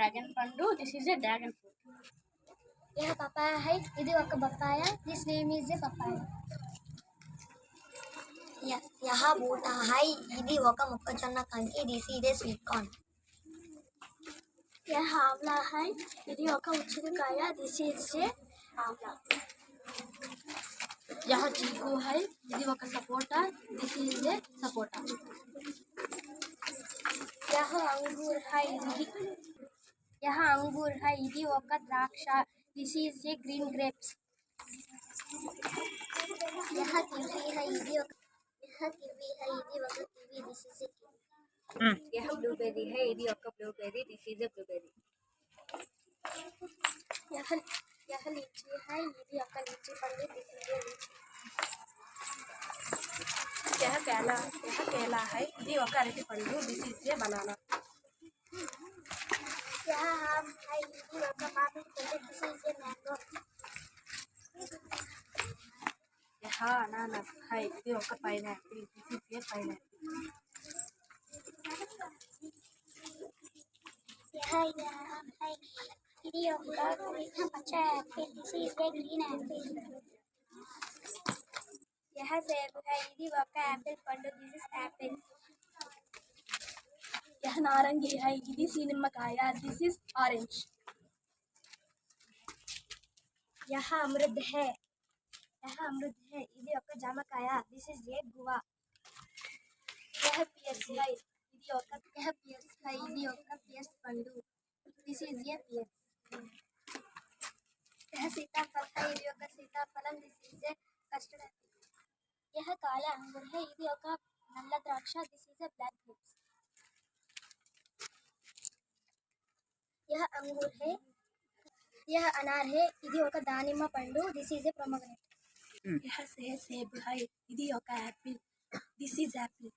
Dragon పండు. This is a dragon fruit. यह papaya है, ఇది ఒక papaya. This name is a papaya. यह बूटा है, ఇది ఒక మొక్కజొన్న కంకి. This is a sweet corn. यह आंवला है, ఇది ఒక ఉసిరికాయ. This is a amla. यह चीकू है, ఇది ఒక సపోటా. దిస్ ఈజ్ ఏ సపోటా. यह अंगूर है, ఇది ఒక ద్రాక్ష. This is A green grapes. यह कीवी है, ఇది ఒక kiwi. This is A kiwi. यह ब्लूबेरी है, ఇది ఒక blueberry. This is A blueberry. यह लीची है, ఇది ఒక लीची పండు. దిస్ ఈజ్ ఏ लीची. यह केला है, ఇది ఒక అరటి పండు. This is A banana. यह आम है, ఇది ఒక మామిడి పండు. This is A mango. यह अनानास है, ఇది ఒక pineapple. This is A pineapple. यह आम है, ఇది ఒక పచ్చ Apple. This is A green Apple. यह सेब है, ఇది ఒక యాపిల్ పండు. This is Apple. यह नारंगी है, ఇది सीनिम्मकाय. This is orange. यह अमरूद है, ఇది ఒక జామకాయ. This is a guava. यह पियर्स है, ఇది ఒక పియర్స్ పండు. This is a pears. यह सीताफल है, ఇది ఒక సీతాఫలం. This is a custard apple. यह काला अंगूर है, ఇది ఒక నల్ల ద్రాక్ష. This is a black grapes. यह अंगूर है, यह अनार है, ఇది ఒక దానిమ్మ పండు. This is A pomegranate. यह सेब है, ఇది ఒక యాపిల్. This is Apple.